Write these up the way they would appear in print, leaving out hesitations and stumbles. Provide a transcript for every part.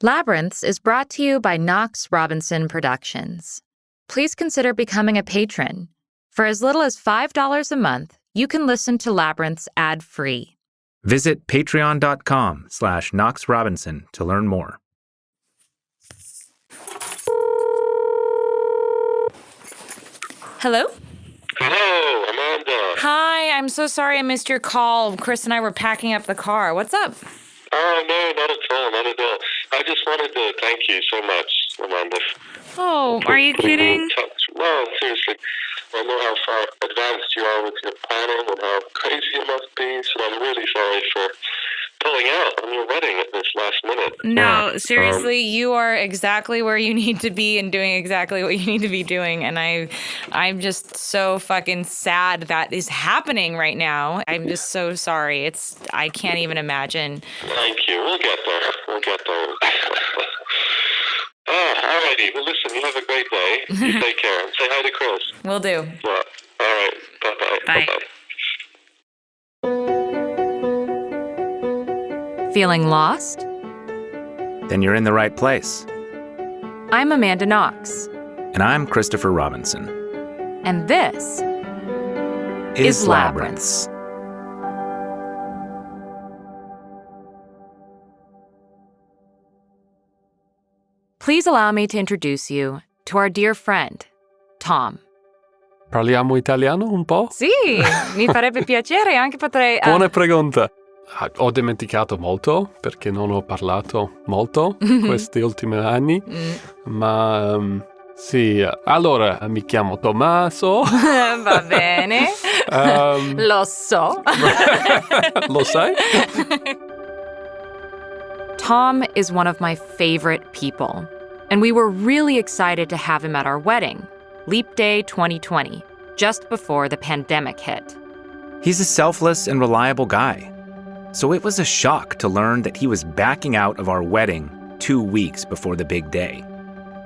Labyrinths is brought to you by Knox Robinson Productions. Please consider becoming a patron. For as little as $5 a month, you can listen to Labyrinths ad-free. Visit patreon.com/Knox Robinson to learn more. Hello? Hello, Amanda. Hi, I'm so sorry I missed your call. Chris and I were packing up the car. What's up? Oh, no, not at all, not at all. I just wanted to thank you so much, Amanda. Oh, are you putting me kidding? in touch. Well, seriously, I know how far advanced you are with your planning and how crazy it must be, so I'm really sorry for pulling out on your wedding at this last minute. No, seriously, you are exactly where you need to be and doing exactly what you need to be doing. And I'm just so fucking sad that is happening right now. I'm just so sorry. I can't even imagine. Thank you. We'll get there. We'll get there. Alrighty. Well, listen, you have a great day. You take care. And say hi to Chris. Will do. Well, all right. Bye-bye. Bye. Bye-bye. Feeling lost? Then you're in the right place. I'm Amanda Knox. And I'm Christopher Robinson. And this is Labyrinths. Please allow me to introduce you to our dear friend, Tom. Parliamo italiano un po'? Sì, mi farebbe piacere, anche potrei... Buona pregunta. Ho dimenticato molto perché non ho parlato molto questi ultimi anni, ma sì, allora mi chiamo Tommaso. Va bene, lo so. Lo sai? Tom is one of my favorite people, and we were really excited to have him at our wedding, Leap Day 2020, just before the pandemic hit. He's a selfless and reliable guy. So it was a shock to learn that he was backing out of our wedding 2 weeks before the big day.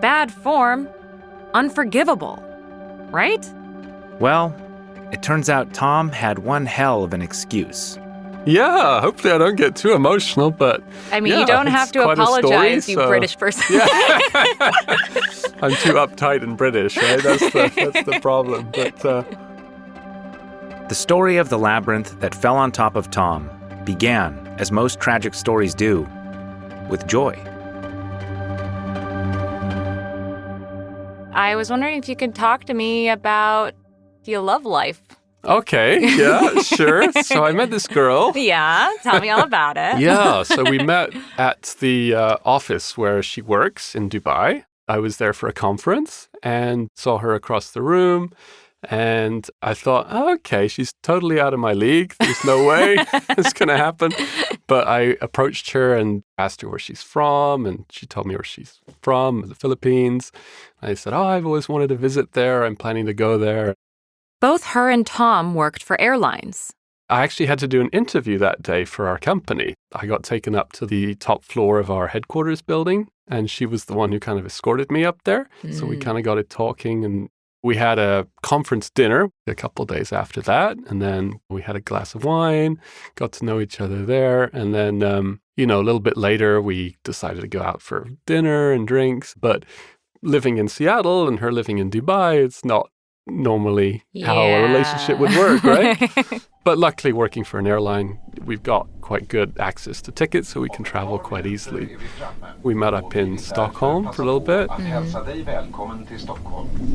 Bad form, unforgivable, right? Well, it turns out Tom had one hell of an excuse. Yeah, hopefully I don't get too emotional, but I mean, yeah, you don't have to apologize, you British person. Yeah. I'm too uptight and British, right? That's the problem. But the story of the labyrinth that fell on top of Tom began, as most tragic stories do, with joy. I was wondering if you could talk to me about your love life. Okay, yeah, sure. So I met this girl. Yeah, tell me all about it. Yeah, so we met at the office where she works in Dubai. I was there for a conference and saw her across the room. And I thought, oh, okay, she's totally out of my league. There's no way it's going to happen. But I approached her and asked her where she's from. And she told me where she's from, the Philippines. I said, oh, I've always wanted to visit there. I'm planning to go there. Both her and Tom worked for airlines. I actually had to do an interview that day for our company. I got taken up to the top floor of our headquarters building. And she was the one who kind of escorted me up there. So we kind of got it talking, and we had a conference dinner a couple of days after that, and then we had a glass of wine, got to know each other there, and then, a little bit later, we decided to go out for dinner and drinks. But living in Seattle and her living in Dubai, it's not normally how a relationship would work, right? But luckily, working for an airline, we've got quite good access to tickets, so we can travel quite easily. We met up in Stockholm for a little bit.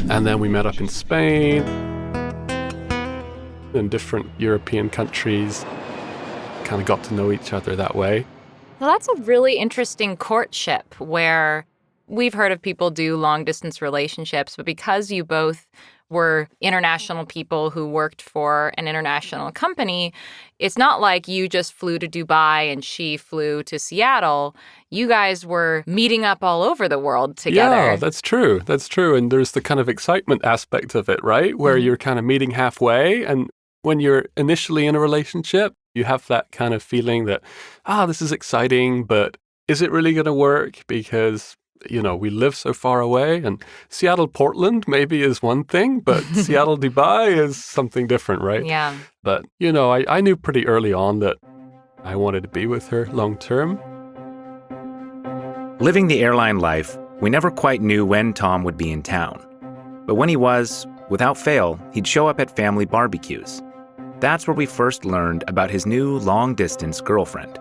And then we met up in Spain, in different European countries. Kind of got to know each other that way. Well, that's a really interesting courtship where we've heard of people do long-distance relationships, but because you both were international people who worked for an international company, it's not like you just flew to Dubai and she flew to Seattle. You guys were meeting up all over the world together. Yeah, that's true. That's true. And there's the kind of excitement aspect of it, right? Where you're kind of meeting halfway. And when you're initially in a relationship, you have that kind of feeling that, this is exciting, but is it really going to work? Because we live so far away, and Seattle, Portland maybe is one thing, but Seattle, Dubai is something different, right? Yeah. But, I knew pretty early on that I wanted to be with her long term. Living the airline life, we never quite knew when Tom would be in town. But when he was, without fail, he'd show up at family barbecues. That's where we first learned about his new long-distance girlfriend.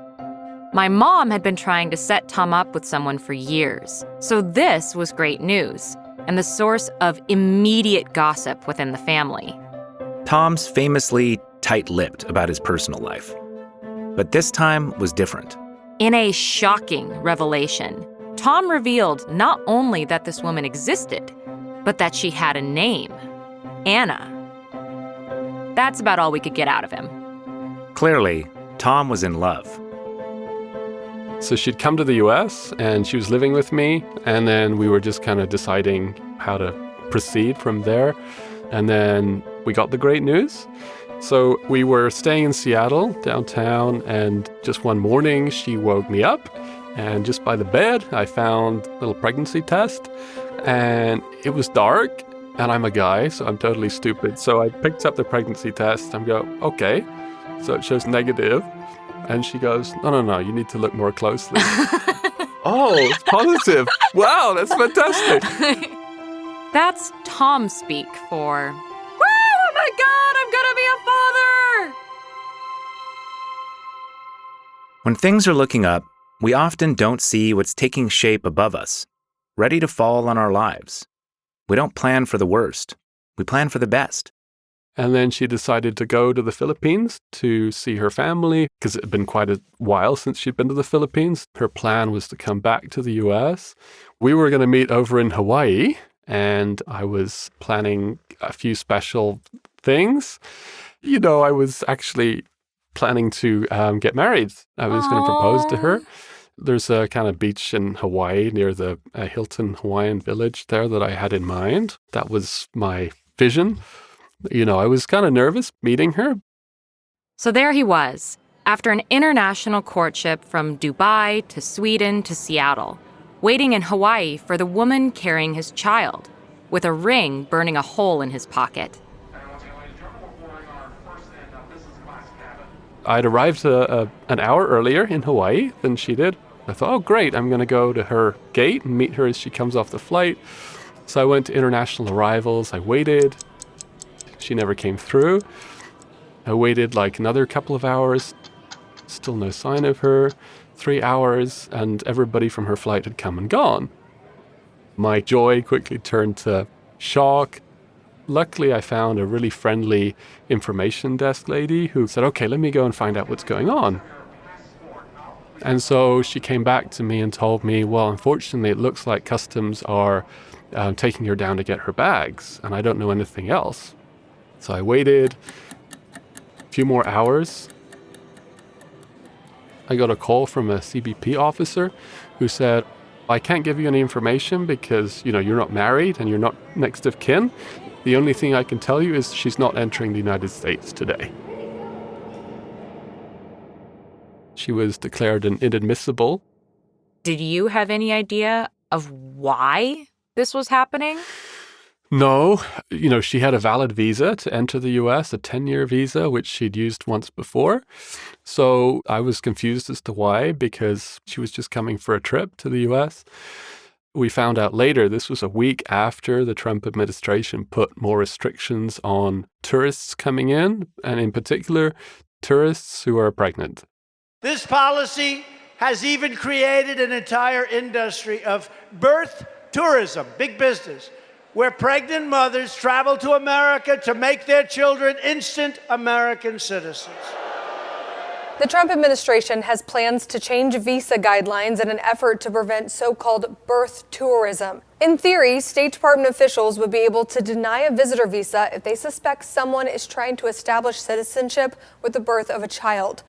My mom had been trying to set Tom up with someone for years, so this was great news and the source of immediate gossip within the family. Tom's famously tight-lipped about his personal life. But this time was different. In a shocking revelation, Tom revealed not only that this woman existed, but that she had a name, Anna. That's about all we could get out of him. Clearly, Tom was in love. So she'd come to the US and she was living with me, and then we were just kind of deciding how to proceed from there. And then we got the great news. So we were staying in Seattle, downtown, and just one morning she woke me up, and just by the bed I found a little pregnancy test, and it was dark, and I'm a guy, so I'm totally stupid. So I picked up the pregnancy test and go, okay, so it shows negative. And she goes, no, you need to look more closely. Oh, it's positive. Wow, that's fantastic. That's Tom speak for, oh my God, I'm gonna be a father! When things are looking up, we often don't see what's taking shape above us, ready to fall on our lives. We don't plan for the worst. We plan for the best. And then she decided to go to the Philippines to see her family, because it had been quite a while since she'd been to the Philippines. Her plan was to come back to the US. We were going to meet over in Hawaii, and I was planning a few special things. You know, I was actually planning to get married. I was going to propose to her. There's a kind of beach in Hawaii near the Hilton Hawaiian Village there that I had in mind. That was my vision. You know, I was kind of nervous meeting her. So there he was, after an international courtship from Dubai to Sweden to Seattle, waiting in Hawaii for the woman carrying his child, with a ring burning a hole in his pocket. I'd arrived an hour earlier in Hawaii than she did. I thought, oh, great, I'm going to go to her gate and meet her as she comes off the flight. So I went to international arrivals. I waited. She never came through. I waited like another couple of hours. Still no sign of her. 3 hours, and everybody from her flight had come and gone. My joy quickly turned to shock. Luckily, I found a really friendly information desk lady who said, okay, let me go and find out what's going on. And so she came back to me and told me, well, unfortunately, it looks like customs are taking her down to get her bags, and I don't know anything else. So I waited a few more hours. I got a call from a CBP officer who said, I can't give you any information because, you know, you're not married and you're not next of kin. The only thing I can tell you is she's not entering the United States today. She was declared inadmissible. Did you have any idea of why this was happening? No, you know, she had a valid visa to enter the US, a 10-year visa, which she'd used once before. So I was confused as to why, because she was just coming for a trip to the US. We found out later, this was a week after the Trump administration put more restrictions on tourists coming in, and in particular, tourists who are pregnant. This policy has even created an entire industry of birth tourism, big business, where pregnant mothers travel to America to make their children instant American citizens. The Trump administration has plans to change visa guidelines in an effort to prevent so-called birth tourism. In theory, State Department officials would be able to deny a visitor visa if they suspect someone is trying to establish citizenship with the birth of a child.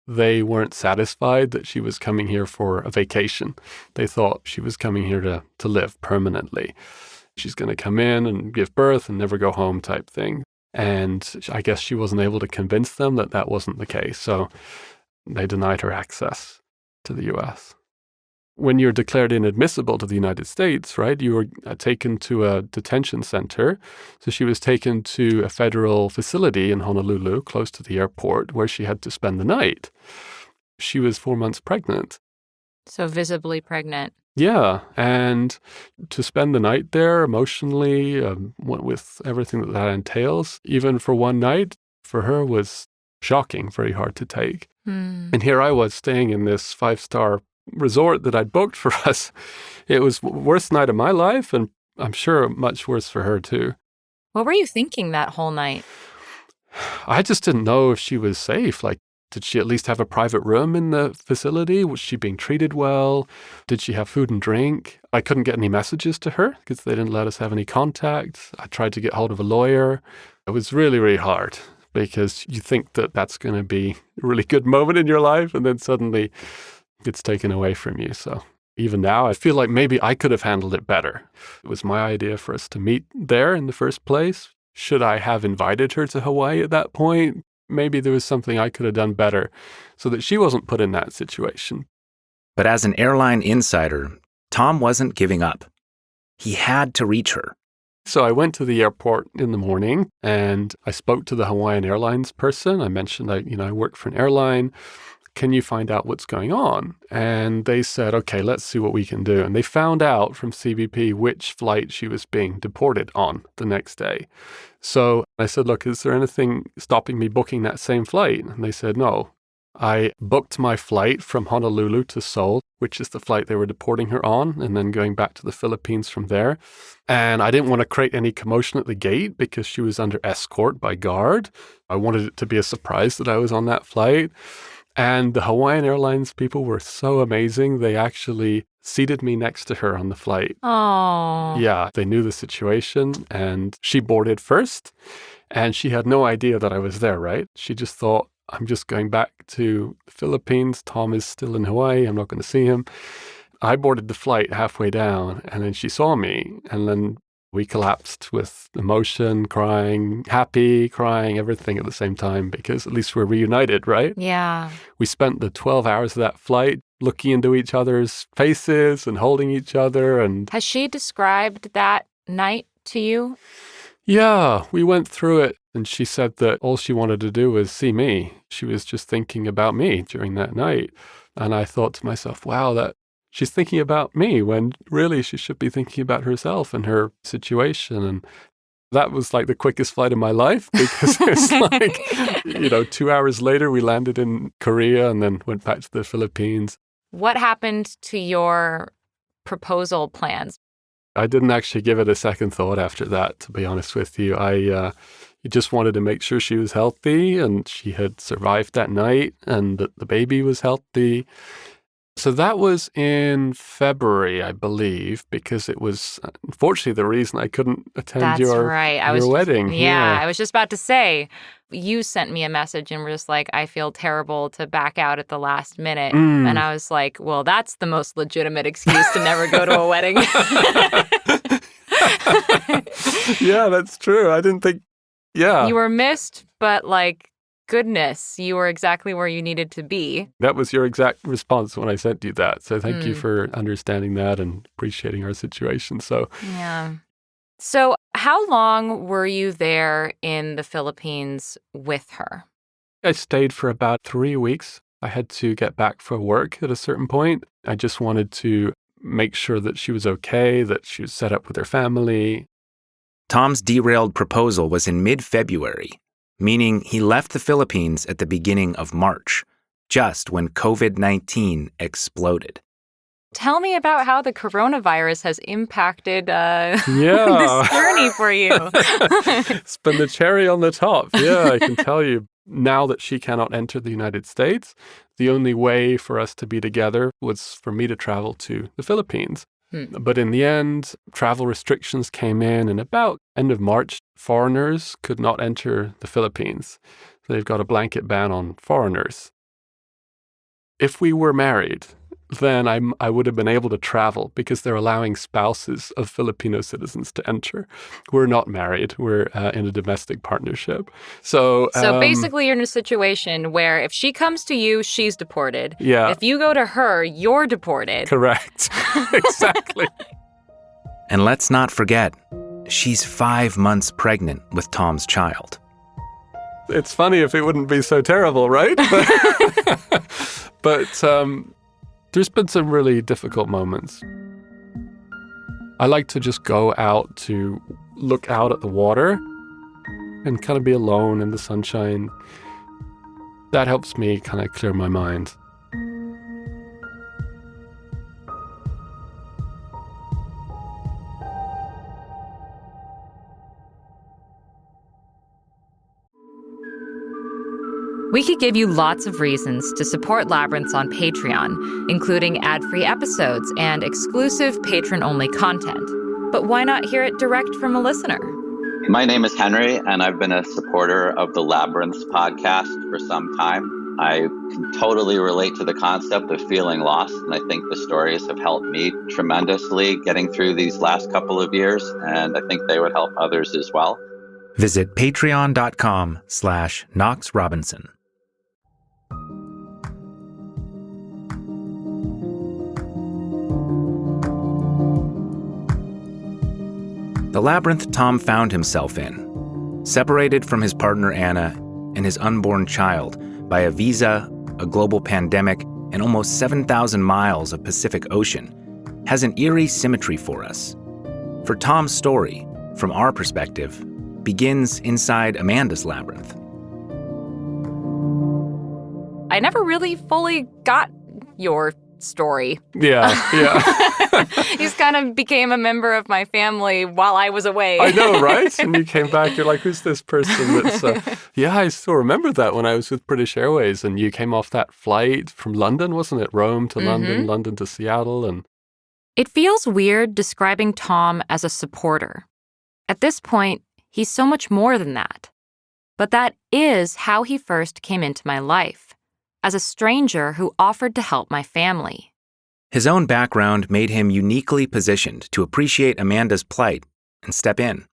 They weren't satisfied that she was coming here for a vacation. They thought she was coming here to live permanently. She's going to come in and give birth and never go home type thing. And I guess she wasn't able to convince them that that wasn't the case. So they denied her access to the US. When you're declared inadmissible to the United States, right, you were taken to a detention center. So she was taken to a federal facility in Honolulu, close to the airport, where she had to spend the night. She was 4 months pregnant. So visibly pregnant. Yeah, and to spend the night there emotionally, with everything that entails, even for one night, for her was shocking, very hard to take. And here I was staying in this 5-star resort that I'd booked for us. It was the worst night of my life, and I'm sure much worse for her too. What were you thinking that whole night? I just didn't know if she was safe. Like, did she at least have a private room in the facility? Was she being treated well? Did she have food and drink? I couldn't get any messages to her because they didn't let us have any contact. I tried to get hold of a lawyer. It was really, really hard because you think that that's going to be a really good moment in your life, and then suddenly it's taken away from you. So even now, I feel like maybe I could have handled it better. It was my idea for us to meet there in the first place. Should I have invited her to Hawaii at that point? Maybe there was something I could have done better so that she wasn't put in that situation. But as an airline insider, Tom wasn't giving up. He had to reach her. So I went to the airport in the morning and I spoke to the Hawaiian Airlines person. I mentioned I work for an airline. Can you find out what's going on? And they said, okay, let's see what we can do. And they found out from CBP which flight she was being deported on the next day. So I said, look, is there anything stopping me booking that same flight? And they said, no. I booked my flight from Honolulu to Seoul, which is the flight they were deporting her on, and then going back to the Philippines from there. And I didn't want to create any commotion at the gate because she was under escort by guard. I wanted it to be a surprise that I was on that flight. And the Hawaiian Airlines people were so amazing. They actually seated me next to her on the flight. Oh. Yeah, they knew the situation and she boarded first. And she had no idea that I was there, right? She just thought, I'm just going back to the Philippines. Tom is still in Hawaii. I'm not going to see him. I boarded the flight halfway down and then she saw me and then we collapsed with emotion, crying, happy, crying, everything at the same time because at least we're reunited, right? Yeah. We spent the 12 hours of that flight looking into each other's faces and holding each other. And Has she described that night to you? yeah, we went through it and she said that all she wanted to do was see me. She was just thinking about me during that night. And I thought to myself, wow, that she's thinking about me when really she should be thinking about herself and her situation. And that was like the quickest flight of my life because it's like, 2 hours later, we landed in Korea and then went back to the Philippines. What happened to your proposal plans? I didn't actually give it a second thought after that, to be honest with you. I just wanted to make sure she was healthy and she had survived that night and that the baby was healthy. So that was in February, I believe, because it was unfortunately the reason I couldn't attend your wedding. Yeah, I was just about to say, you sent me a message and were just like, I feel terrible to back out at the last minute. And I was like, well, that's the most legitimate excuse to never go to a wedding. Yeah, that's true. I didn't think, yeah. You were missed, but goodness, you were exactly where you needed to be. That was your exact response when I sent you that. So thank you for understanding that and appreciating our situation. So yeah. So how long were you there in the Philippines with her? I stayed for about 3 weeks. I had to get back for work at a certain point. I just wanted to make sure that she was okay, that she was set up with her family. Tom's derailed proposal was in mid-February, meaning he left the Philippines at the beginning of March, just when COVID-19 exploded. Tell me about how the coronavirus has impacted this Yeah. journey for you. It's been the cherry on the top. Yeah, I can tell you. Now that she cannot enter the United States, the only way for us to be together was for me to travel to the Philippines. But in the end, travel restrictions came in, and about end of March, foreigners could not enter the Philippines. They've got a blanket ban on foreigners. If we were married, then I would have been able to travel because they're allowing spouses of Filipino citizens to enter. We're not married. We're in a domestic partnership. So basically you're in a situation where if she comes to you, she's deported. Yeah. If you go to her, you're deported. Correct. Exactly. And let's not forget, she's 5 months pregnant with Tom's child. It's funny if it wouldn't be so terrible, right? But There's been some really difficult moments. I like to just go out to look out at the water and kind of be alone in the sunshine. That helps me kind of clear my mind. We could give you lots of reasons to support Labyrinths on Patreon, including ad-free episodes and exclusive patron-only content. But why not hear it direct from a listener? My name is Henry, and I've been a supporter of the Labyrinths podcast for some time. I can totally relate to the concept of feeling lost, and I think the stories have helped me tremendously getting through these last couple of years, and I think they would help others as well. Visit patreon.com/Knox Robinson. The labyrinth Tom found himself in, separated from his partner Anna and his unborn child by a visa, a global pandemic, and almost 7,000 miles of Pacific Ocean, has an eerie symmetry for us. For Tom's story, from our perspective, begins inside Amanda's labyrinth. I never really fully got your story. Yeah. He's kind of became a member of my family while I was away. I know, right? And you came back, you're like, who's this person that's... Yeah, I still remember that when I was with British Airways and you came off that flight from London, wasn't it? Rome to London, London to Seattle. And it feels weird describing Tom as a supporter. At this point, he's so much more than that. But that is how he first came into my life, as a stranger who offered to help my family. His own background made him uniquely positioned to appreciate Amanda's plight and step in.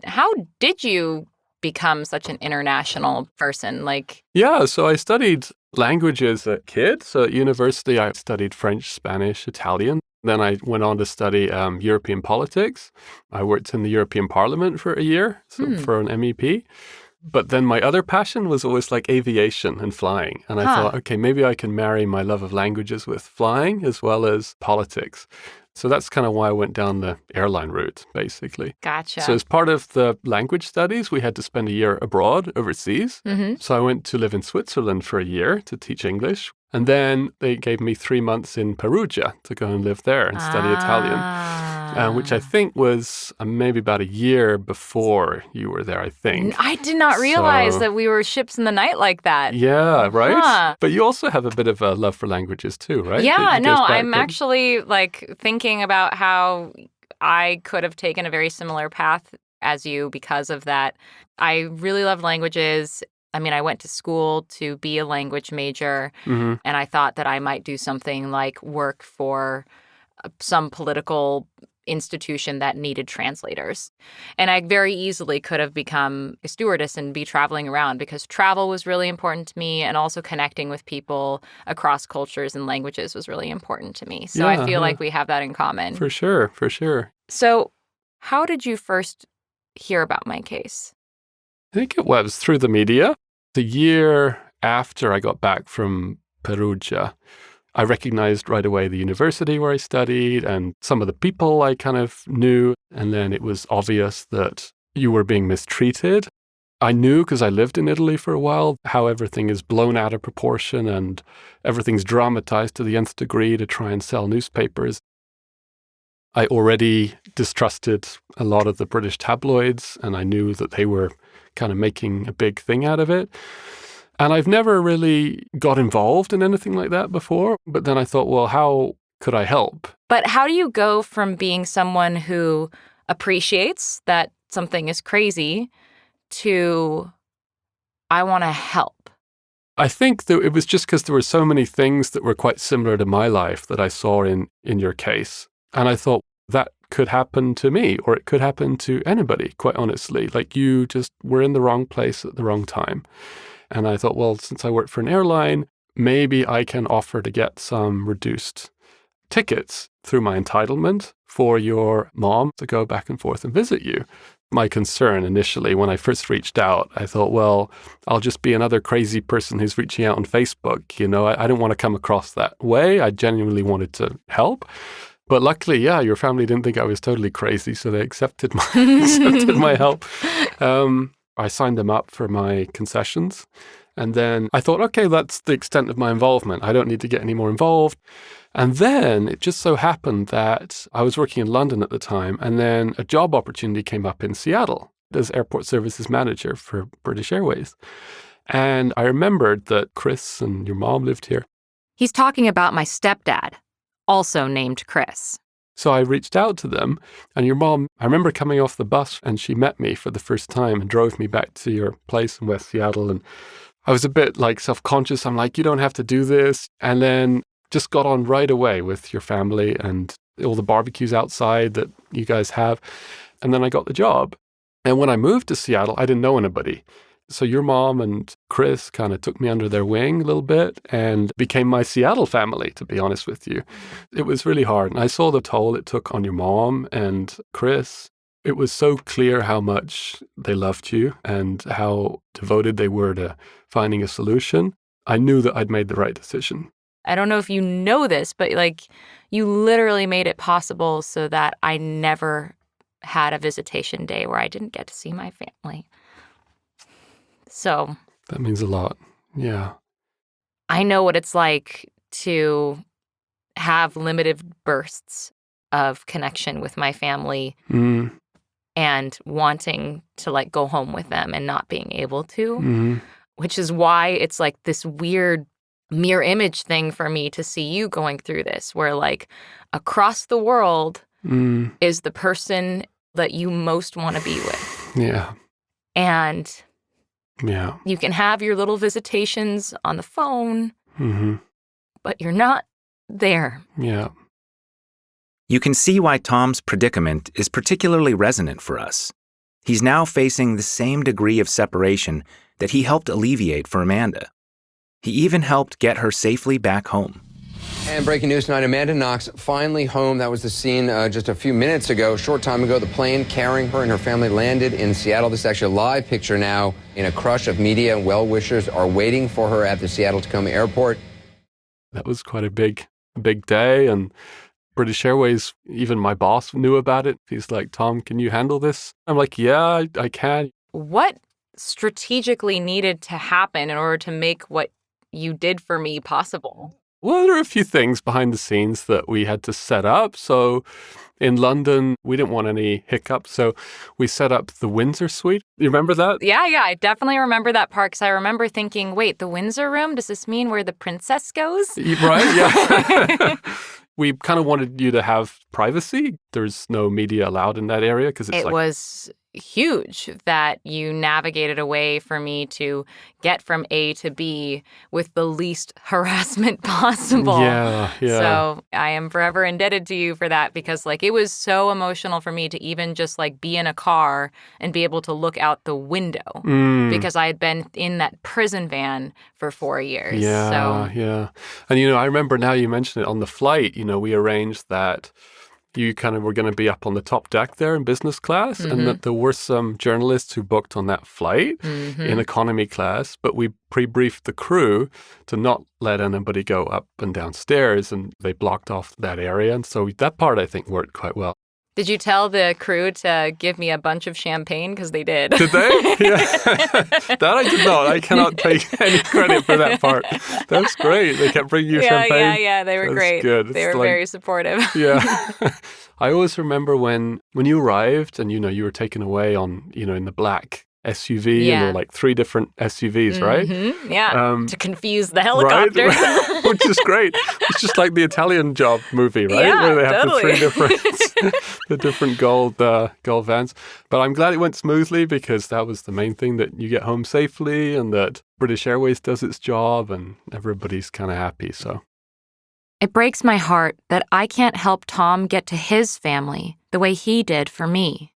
How did you become such an international person? Yeah, so I studied languages as a kid. So at university, I studied French, Spanish, Italian. Then I went on to study European politics. I worked in the European Parliament for a year, for an MEP. But then my other passion was always like aviation and flying. And I thought, okay, maybe I can marry my love of languages with flying as well as politics. So that's kind of why I went down the airline route, basically. Gotcha. So as part of the language studies, we had to spend a year abroad, overseas. So I went to live in Switzerland for a year to teach English. And then they gave me 3 months in Perugia to go and live there and study Italian, which I think was maybe about a year before you were there, I think. I did not realize that we were ships in the night like that. Yeah, right? But you also have a bit of a love for languages too, right? Yeah, no, I'm actually thinking about how I could have taken a very similar path as you because of that. I really love languages. I mean, I went to school to be a language major, and I thought that I might do something like work for some political institution that needed translators. And I very easily could have become a stewardess and be traveling around because travel was really important to me, and also connecting with people across cultures and languages was really important to me. So I feel like we have that in common. For sure, for sure. So how did you first hear about my case? I think it was through the media. The year after I got back from Perugia, I recognized right away the university where I studied and some of the people I kind of knew. And then it was obvious that you were being mistreated. I knew, because I lived in Italy for a while, how everything is blown out of proportion and everything's dramatized to the nth degree to try and sell newspapers. I already distrusted a lot of the British tabloids, and I knew that they were kind of making a big thing out of it. And I've never really got involved in anything like that before. But then I thought, well, how could I help? But how do you go from being someone who appreciates that something is crazy to, I want to help? I think that it was just because there were so many things that were quite similar to my life that I saw in your case. And I thought that could happen to me, or it could happen to anybody, quite honestly. Like, you just were in the wrong place at the wrong time. And I thought, well, since I work for an airline, maybe I can offer to get some reduced tickets through my entitlement for your mom to go back and forth and visit you. My concern initially when I first reached out, I thought, well, I'll just be another crazy person who's reaching out on Facebook. I don't want to come across that way. I genuinely wanted to help. But luckily, your family didn't think I was totally crazy, so they accepted my help. I signed them up for my concessions. And then I thought, okay, that's the extent of my involvement. I don't need to get any more involved. And then it just so happened that I was working in London at the time, and then a job opportunity came up in Seattle as airport services manager for British Airways. And I remembered that Chris and your mom lived here. He's talking about my stepdad, also named Chris. So I reached out to them, and your mom, I remember coming off the bus and she met me for the first time and drove me back to your place in West Seattle. And I was a bit self-conscious. I'm like, you don't have to do this. And then just got on right away with your family and all the barbecues outside that you guys have. And then I got the job. And when I moved to Seattle, I didn't know anybody. So your mom and Chris kind of took me under their wing a little bit and became my Seattle family, to be honest with you. It was really hard. And I saw the toll it took on your mom and Chris. It was so clear how much they loved you and how devoted they were to finding a solution. I knew that I'd made the right decision. I don't know if you know this, but you literally made it possible so that I never had a visitation day where I didn't get to see my family. So that means a lot. Yeah. I know what it's like to have limited bursts of connection with my family and wanting to go home with them and not being able to, which is why it's this weird mirror image thing for me to see you going through this, where across the world is the person that you most want to be with. Yeah. And you can have your little visitations on the phone, but you're not there. Yeah. You can see why Tom's predicament is particularly resonant for us. He's now facing the same degree of separation that he helped alleviate for Amanda. He even helped get her safely back home. And breaking news tonight, Amanda Knox finally home. That was the scene just a few minutes ago. A short time ago, the plane carrying her and her family landed in Seattle. This is actually a live picture now in a crush of media and well-wishers are waiting for her at the Seattle-Tacoma airport. That was quite a big day, and British Airways, even my boss knew about it. He's like, Tom, can you handle this? I'm like, yeah, I can. What strategically needed to happen in order to make what you did for me possible? Well, there are a few things behind the scenes that we had to set up. So in London, we didn't want any hiccups. So we set up the Windsor suite. You remember that? Yeah, I definitely remember that part because I remember thinking, wait, the Windsor room? Does this mean where the princess goes? Right, yeah. We kind of wanted you to have privacy. There's no media allowed in that area because it was huge that you navigated a way for me to get from A to B with the least harassment possible. Yeah. So I am forever indebted to you for that because it was so emotional for me to even just be in a car and be able to look out the window because I had been in that prison van for 4 years. Yeah. And I remember now you mentioned it on the flight, we arranged that you kind of were going to be up on the top deck there in business class and that there were some journalists who booked on that flight in economy class, but we pre-briefed the crew to not let anybody go up and downstairs and they blocked off that area. And so that part I think worked quite well. Did you tell the crew to give me a bunch of champagne? Because they did. Did they? Yeah. That I did not. I cannot take any credit for that part. That's great. They kept bringing you champagne. Yeah. They were That's great. Good. They were very supportive. Yeah. I always remember when you arrived and, you were taken away on, in the black SUV and there were 3 different SUVs, right? Yeah, to confuse the helicopter. Right? Which is great. It's just like the Italian Job movie, right? Yeah, where they have totally. the different gold vans. But I'm glad it went smoothly because that was the main thing, that you get home safely and that British Airways does its job and everybody's kind of happy. So it breaks my heart that I can't help Tom get to his family the way he did for me.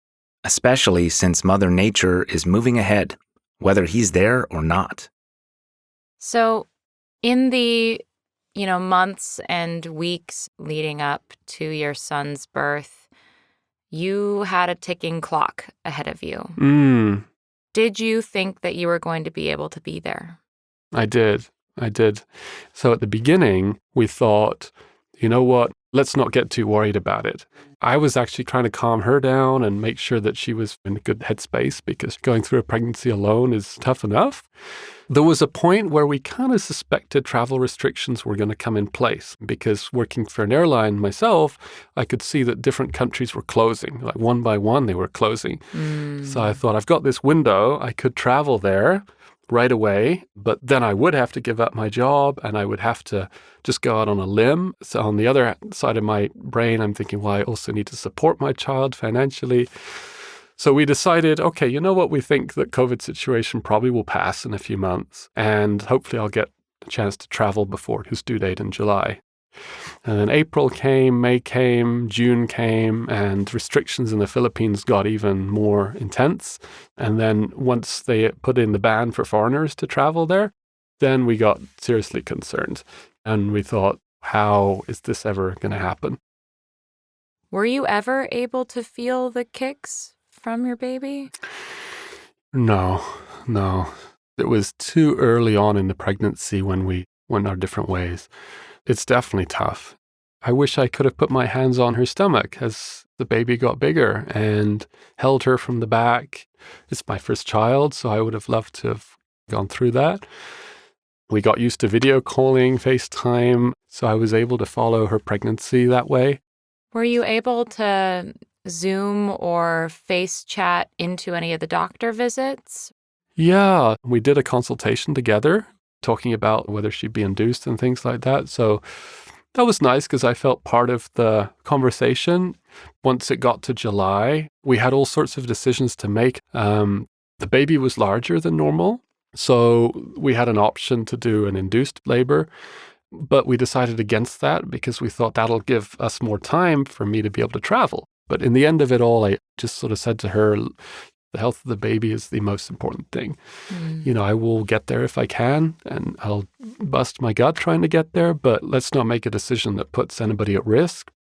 Especially since Mother Nature is moving ahead, whether he's there or not. So, in the, months and weeks leading up to your son's birth, you had a ticking clock ahead of you. Did you think that you were going to be able to be there? I did. So at the beginning, we thought, you know what, let's not get too worried about it. I was actually trying to calm her down and make sure that she was in a good headspace, because going through a pregnancy alone is tough enough. There was a point where we kind of suspected travel restrictions were going to come in place, because working for an airline myself, I could see that different countries were closing. Like one by one, they were closing. So I thought, I've got this window. I could travel there right away, but then I would have to give up my job and I would have to just go out on a limb. So on the other side of my brain, I'm thinking, well, I also need to support my child financially. So we decided, okay, you know what? We think that COVID situation probably will pass in a few months, and hopefully I'll get a chance to travel before his due date in July. And then April came, May came, June came, and restrictions in the Philippines got even more intense. And then once they put in the ban for foreigners to travel there, then we got seriously concerned. And we thought, how is this ever going to happen? Were you ever able to feel the kicks from your baby? No. It was too early on in the pregnancy when we went our different ways. It's definitely tough. I wish I could have put my hands on her stomach as the baby got bigger and held her from the back. It's my first child, so I would have loved to have gone through that. We got used to video calling, FaceTime, so I was able to follow her pregnancy that way. Were you able to Zoom or face chat into any of the doctor visits? Yeah, we did a consultation together, talking about whether she'd be induced and things like that. So that was nice because I felt part of the conversation. Once it got to July, we had all sorts of decisions to make. The baby was larger than normal, so we had an option to do an induced labor, but we decided against that because we thought that'll give us more time for me to be able to travel. But in the end of it all, I just sort of said to her, the health of the baby is the most important thing. I will get there if I can, and I'll bust my gut trying to get there, but let's not make a decision that puts anybody at risk.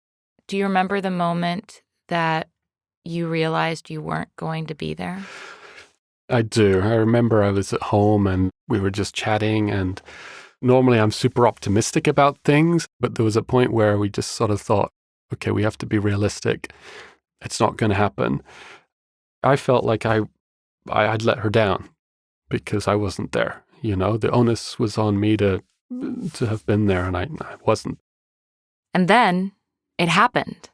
Do you remember the moment that you realized you weren't going to be there? I do. I remember I was at home and we were just chatting, and normally I'm super optimistic about things, but there was a point where we just sort of thought, okay, we have to be realistic. It's not going to happen. I felt like I'd let her down because I wasn't there. The onus was on me to have been there, and I wasn't. And then it happened.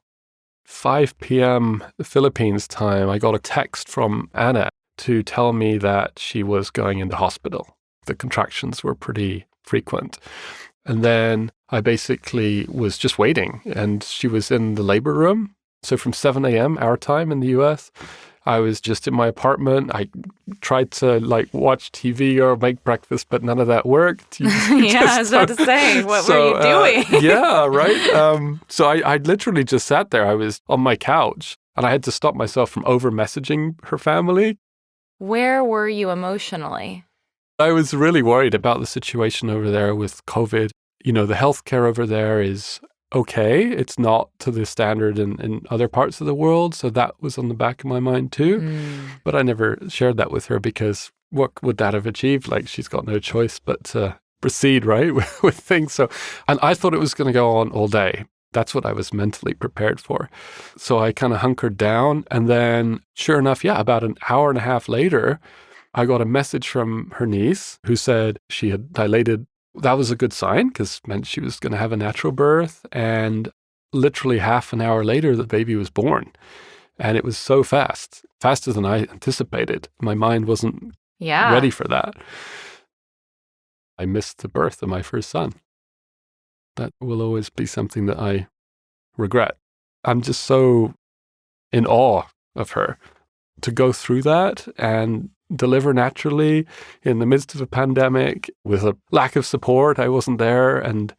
5 p.m. Philippines time, I got a text from Anna to tell me that she was going into hospital. The contractions were pretty frequent. And then I basically was just waiting, and she was in the labor room. So from 7 a.m. our time in the US, I was just in my apartment. I tried to watch TV or make breakfast, but none of that worked. I was about to say, what were you doing? Yeah, right. So I literally just sat there. I was on my couch, and I had to stop myself from over-messaging her family. Where were you emotionally? I was really worried about the situation over there with COVID. The healthcare over there is okay. It's not to the standard in other parts of the world. So that was on the back of my mind too. But I never shared that with her because what would that have achieved? She's got no choice but to proceed, right, with things. So, and I thought it was going to go on all day. That's what I was mentally prepared for. So I kind of hunkered down. And then sure enough, about an hour and a half later, I got a message from her niece who said she had dilated. That was a good sign because it meant she was going to have a natural birth. And literally half an hour later, the baby was born. And it was so fast, faster than I anticipated. My mind wasn't ready for that. I missed the birth of my first son. That will always be something that I regret. I'm just so in awe of her to go through that and deliver naturally in the midst of a pandemic with a lack of support. I wasn't there, and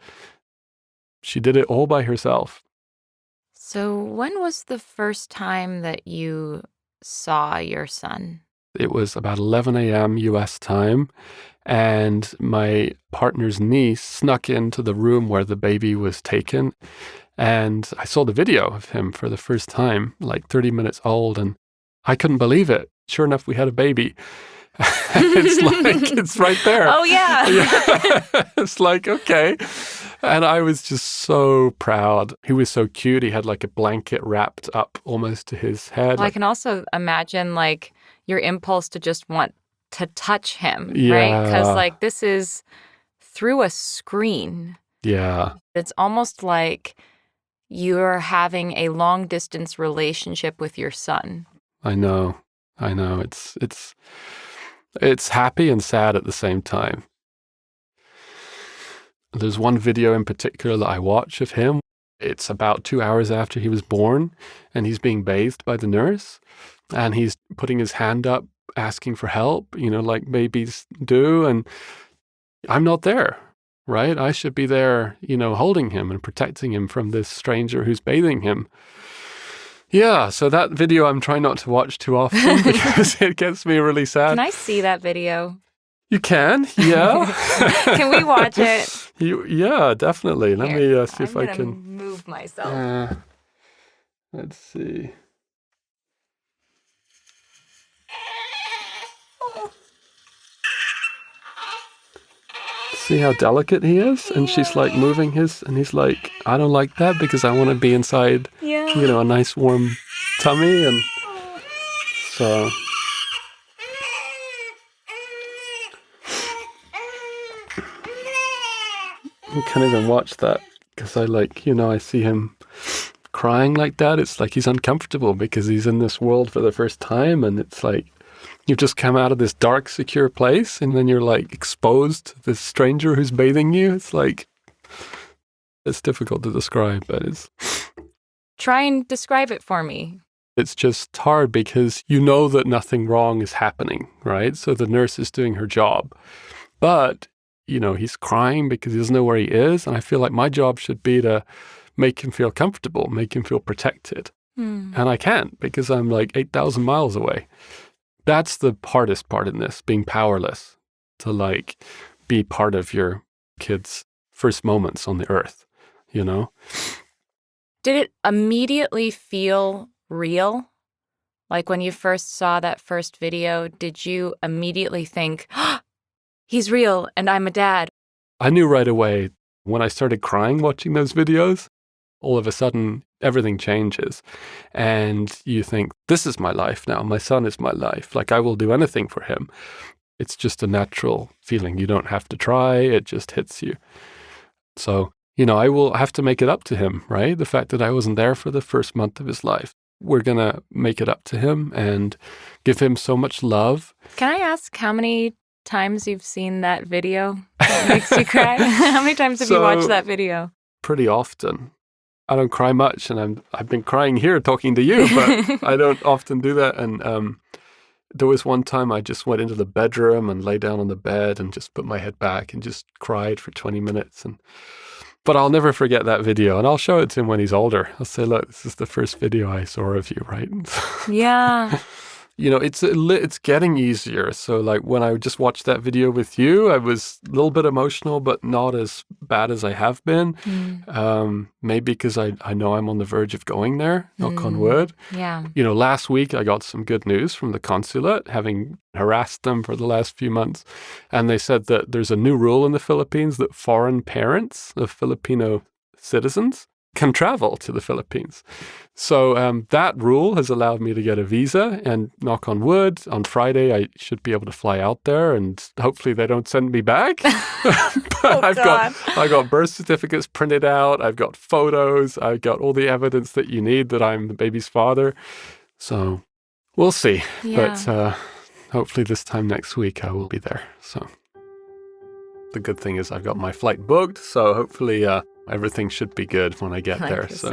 she did it all by herself. So when was the first time that you saw your son? It was about 11 a.m. U.S. time, and my partner's niece snuck into the room where the baby was taken, and I saw the video of him for the first time, like 30 minutes old, and I couldn't believe it. Sure enough, we had a baby. It's like, it's right there. Oh, yeah. It's like, okay. And I was just so proud. He was so cute. He had like a blanket wrapped up almost to his head. Well, I can also imagine like your impulse to just want to touch him, right? Yeah. Because like this is through a screen. Yeah. It's almost like you're having a long distance relationship with your son. I know. It's happy and sad at the same time. There's one video in particular that I watch of him. It's about 2 hours after he was born, and he's being bathed by the nurse, and he's putting his hand up, asking for help, like babies do, and I'm not there, right? I should be there, holding him and protecting him from this stranger who's bathing him. Yeah, so that video I'm trying not to watch too often because it gets me really sad. Can I see that video? You can, yeah. Can we watch it? Yeah, definitely. Let me see if I can move myself. Let's see. See how delicate he is? And she's like moving his, and he's like, I don't like that because I want to be inside, a nice warm tummy. And so. I can't even watch that because I see him crying like that. It's like he's uncomfortable because he's in this world for the first time, and it's like you've just come out of this dark, secure place, and then you're like exposed to this stranger who's bathing you. It's like, it's difficult to describe, but it's... Try and describe it for me. It's just hard because you know that nothing wrong is happening, right? So the nurse is doing her job. But, he's crying because he doesn't know where he is. And I feel like my job should be to make him feel comfortable, make him feel protected. And I can't because I'm like 8,000 miles away. That's the hardest part in this, being powerless to like be part of your kid's first moments on the earth, Did it immediately feel real? Like when you first saw that first video, did you immediately think, oh, he's real and I'm a dad? I knew right away when I started crying watching those videos, all of a sudden everything changes. And you think, this is my life now. My son is my life. Like I will do anything for him. It's just a natural feeling. You don't have to try. It just hits you. So, I will have to make it up to him, right? The fact that I wasn't there for the first month of his life. We're going to make it up to him and give him so much love. Can I ask how many times you've seen that video that makes you cry? How many times have you watched that video? Pretty often. I don't cry much, and I've been crying here talking to you, but I don't often do that. And there was one time I just went into the bedroom and lay down on the bed and just put my head back and just cried for 20 minutes. But I'll never forget that video, and I'll show it to him when he's older. I'll say, look, this is the first video I saw of you, right? Yeah. It's getting easier. So like when I just watched that video with you, I was a little bit emotional, but not as bad as I have been. Maybe because I know I'm on the verge of going there, knock on wood. Yeah. Last week I got some good news from the consulate, having harassed them for the last few months. And they said that there's a new rule in the Philippines that foreign parents of Filipino citizens can travel to the Philippines. So that rule has allowed me to get a visa, and knock on wood, on Friday I should be able to fly out there, and hopefully they don't send me back. But I got birth certificates printed out, I've got photos, I've got all the evidence that you need that I'm the baby's father. So we'll see. Yeah. But hopefully this time next week I will be there. So the good thing is I've got my flight booked, so hopefully everything should be good when I get there. So.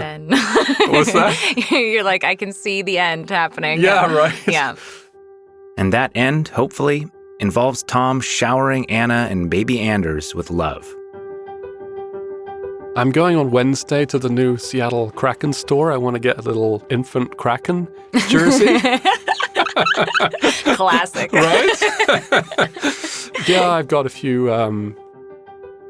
What's that? You're like, I can see the end happening. Yeah, right. Yeah. And that end, hopefully, involves Tom showering Anna and baby Anders with love. I'm going on Wednesday to the new Seattle Kraken store. I want to get a little infant Kraken jersey. Classic. Right? Yeah, I've got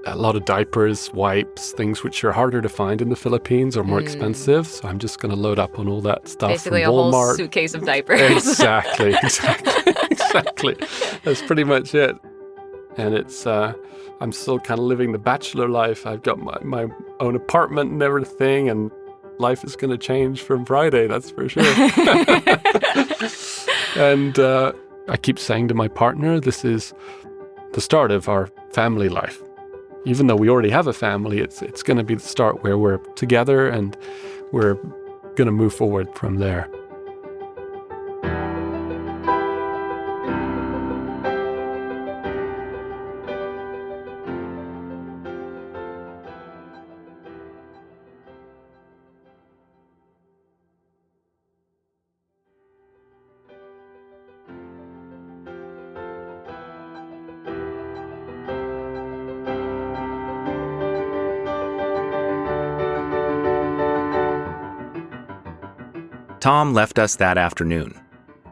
a lot of diapers, wipes, things which are harder to find in the Philippines or more expensive. So I'm just going to load up on all that stuff Basically from a whole Walmart. suitcase of diapers. Exactly. That's pretty much it. And it's, I'm still kind of living the bachelor life. I've got my own apartment and everything, and life is going to change from Friday, that's for sure. And I keep saying to my partner, this is the start of our family life. Even though we already have a family, it's going to be the start where we're together and we're going to move forward from there. Tom left us that afternoon,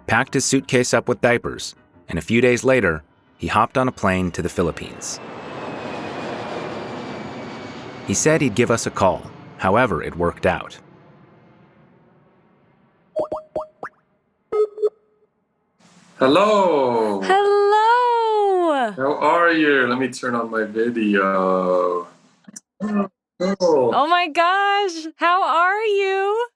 packed his suitcase up with diapers, and a few days later, he hopped on a plane to the Philippines. He said he'd give us a call, however it worked out. Hello. Hello. How are you? Let me turn on my video. Oh my gosh. How are you?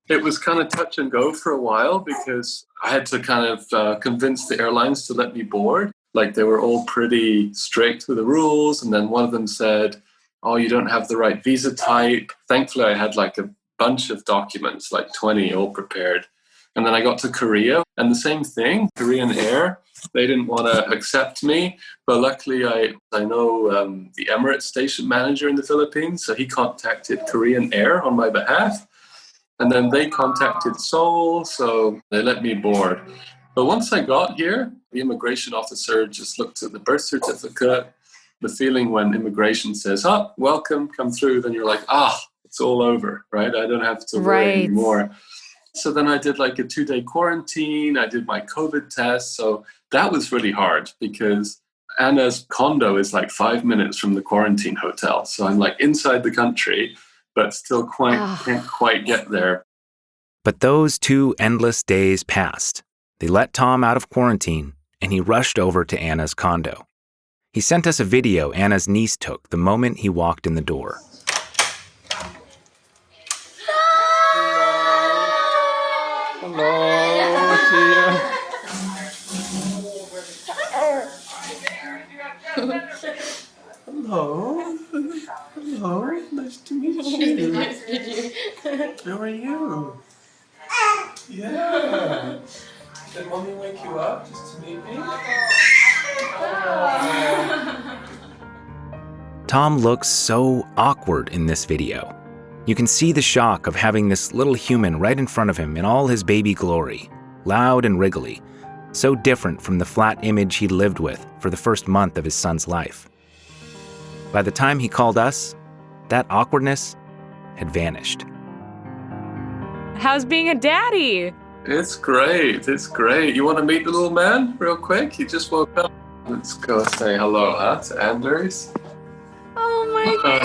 It was kind of touch and go for a while because I had to kind of convince the airlines to let me board. Like, they were all pretty strict with the rules. And then one of them said, oh, you don't have the right visa type. Thankfully, I had like a bunch of documents, like 20 all prepared. And then I got to Korea and the same thing, Korean Air. They didn't want to accept me. But luckily, I know the Emirates station manager in the Philippines. So he contacted Korean Air on my behalf. And then they contacted Seoul, so they let me board. But once I got here, the immigration officer just looked at the birth certificate. The feeling when immigration says, oh, welcome, come through, then you're like, it's all over, right? I don't have to worry anymore. So then I did like a 2-day quarantine. I did my COVID test. So that was really hard because Anna's condo is like 5 minutes from the quarantine hotel. So I'm like inside the country, but still can't quite get there. But those 2 endless days passed. They let Tom out of quarantine, and he rushed over to Anna's condo. He sent us a video Anna's niece took the moment he walked in the door. Hello. Hello. Nice to meet you. Nice to meet you. How are you? Yeah. Did mommy wake you up just to meet me? Tom looks so awkward in this video. You can see the shock of having this little human right in front of him in all his baby glory, loud and wriggly, so different from the flat image he'd lived with for the first month of his son's life. By the time he called us, that awkwardness had vanished. How's being a daddy? It's great. It's great. You want to meet the little man real quick? He just woke up. Let's go say hello, to Anders. Oh my gosh.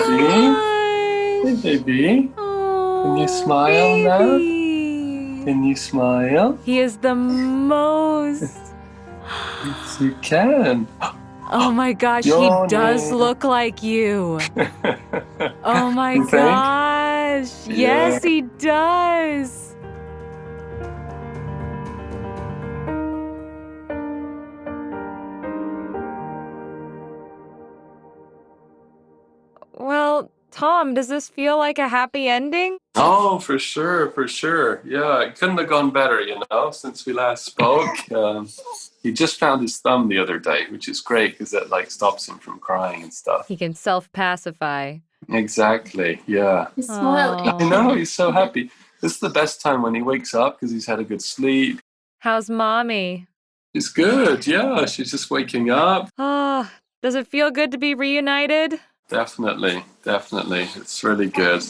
Hey, baby. Oh, can you smile now? Can you smile? He is the most. Yes, you can. Oh my gosh, he does look like you. Oh my gosh. Yes, he does. Well, Tom, does this feel like a happy ending? Oh, for sure, for sure. Yeah, it couldn't have gone better, since we last spoke. He just found his thumb the other day, which is great because that stops him from crying and stuff. He can self-pacify. Exactly, yeah. He's smiling. I know, he's so happy. This is the best time when he wakes up because he's had a good sleep. How's mommy? She's good, yeah. She's just waking up. Oh, does it feel good to be reunited? Definitely. It's really good.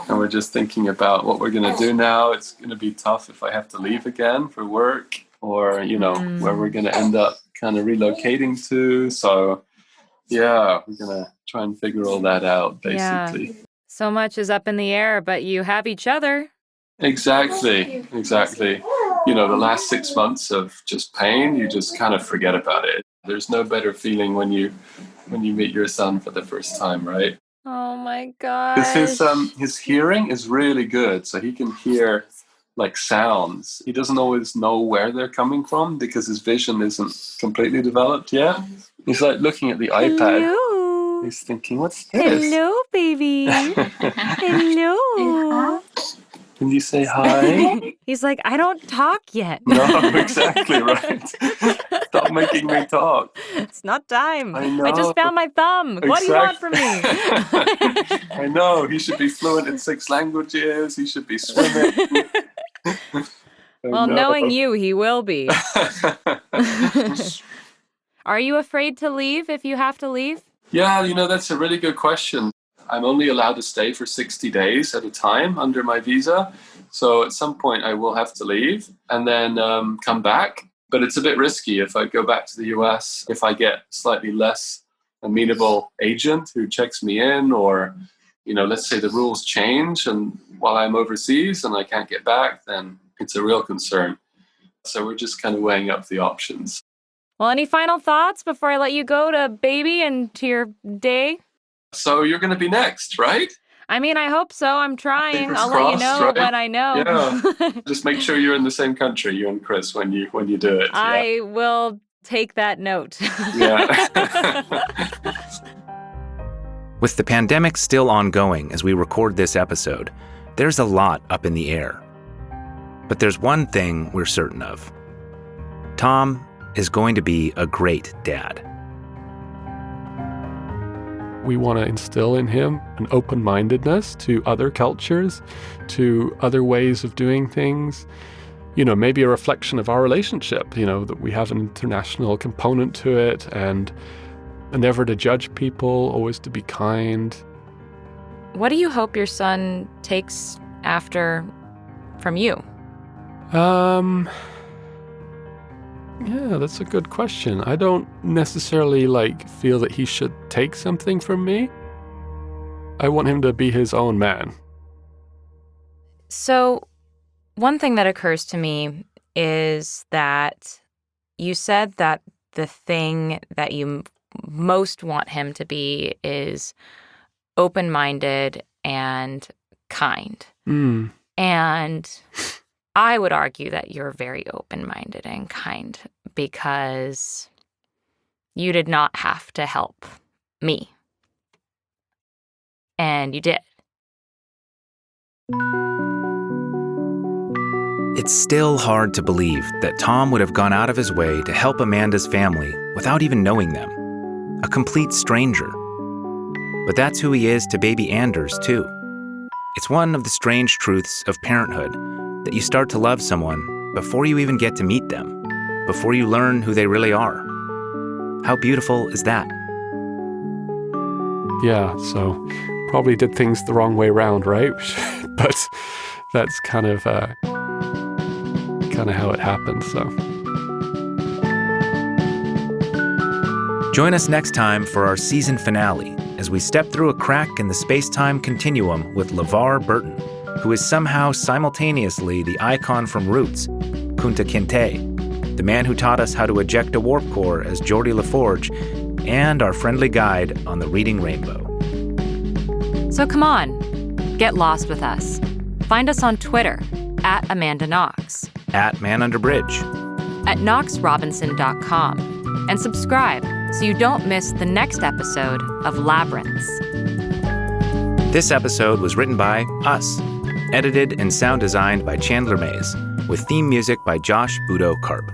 And we're just thinking about what we're going to do now. It's going to be tough if I have to leave again for work. or, where we're going to end up kind of relocating to. So, yeah, we're going to try and figure all that out, basically. Yeah. So much is up in the air, but you have each other. Exactly. The last 6 months of just pain, you just kind of forget about it. There's no better feeling when you meet your son for the first time, right? Oh my Because gosh. his hearing is really good, so he can hear like sounds. He doesn't always know where they're coming from because his vision isn't completely developed yet. He's like looking at the iPad. Hello. He's thinking, "What's this?" Hello, baby. Hello. Can you say hi? He's like, I don't talk yet. No, exactly right. Stop making me talk. It's not time. I know. I just found my thumb. What do you want from me? I know. He should be fluent in 6 languages. He should be swimming. Well, knowing you, he will be. Are you afraid to leave if you have to leave? Yeah, that's a really good question. I'm only allowed to stay for 60 days at a time under my visa. So at some point I will have to leave and then come back. But it's a bit risky if I go back to the US, if I get slightly less amenable agent who checks me in, or, let's say the rules change and while I'm overseas and I can't get back, then it's a real concern. So we're just kind of weighing up the options. Well, any final thoughts before I let you go to baby and to your day? So you're going to be next, right? I mean, I hope so. I'm trying. Fingers I'll crossed, let you know right? when I know. Yeah. Just make sure you're in the same country, you and Chris, when you do it. I will take that note. Yeah. With the pandemic still ongoing as we record this episode, there's a lot up in the air. But there's one thing we're certain of. Tom is going to be a great dad. We want to instill in him an open-mindedness to other cultures, to other ways of doing things. Maybe a reflection of our relationship, that we have an international component to it, and never to judge people, always to be kind. What do you hope your son takes after from you? Yeah, that's a good question. I don't necessarily feel that he should take something from me. I want him to be his own man. So, one thing that occurs to me is that you said that the thing that you most want him to be is open-minded and kind. And I would argue that you're very open-minded and kind because you did not have to help me. And you did. It's still hard to believe that Tom would have gone out of his way to help Amanda's family without even knowing them. A complete stranger. But that's who he is to baby Anders, too. It's one of the strange truths of parenthood, that you start to love someone before you even get to meet them, before you learn who they really are. How beautiful is that? Yeah, so probably did things the wrong way around, right? But that's kind of how it happened, so. Join us next time for our season finale as we step through a crack in the space-time continuum with LeVar Burton, who is somehow simultaneously the icon from Roots, Kunta Kinte, the man who taught us how to eject a warp core as Geordie LaForge, and our friendly guide on the Reading Rainbow. So come on, get lost with us. Find us on Twitter at Amanda Knox, at ManUnderBridge, at knoxrobinson.com, and subscribe so you don't miss the next episode of Labyrinths. This episode was written by us, edited and sound designed by Chandler Mays, with theme music by Josh Udo Karp.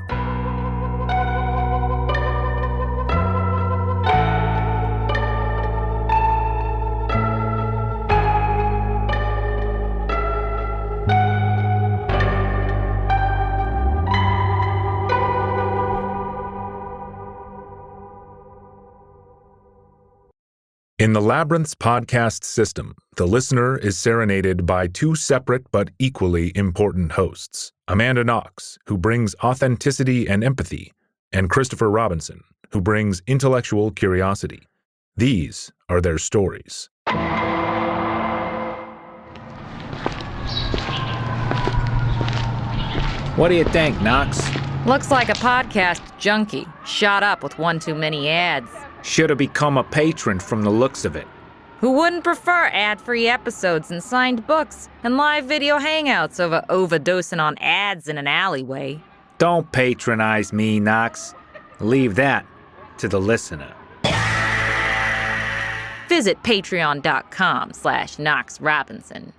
In the Labyrinth's podcast system, the listener is serenaded by two separate but equally important hosts, Amanda Knox, who brings authenticity and empathy, and Christopher Robinson, who brings intellectual curiosity. These are their stories. What do you think, Knox? Looks like a podcast junkie, shot up with one too many ads. Should have become a patron from the looks of it. Who wouldn't prefer ad-free episodes and signed books and live video hangouts over overdosing on ads in an alleyway? Don't patronize me, Knox. Leave that to the listener. Visit patreon.com/Knox Robinson.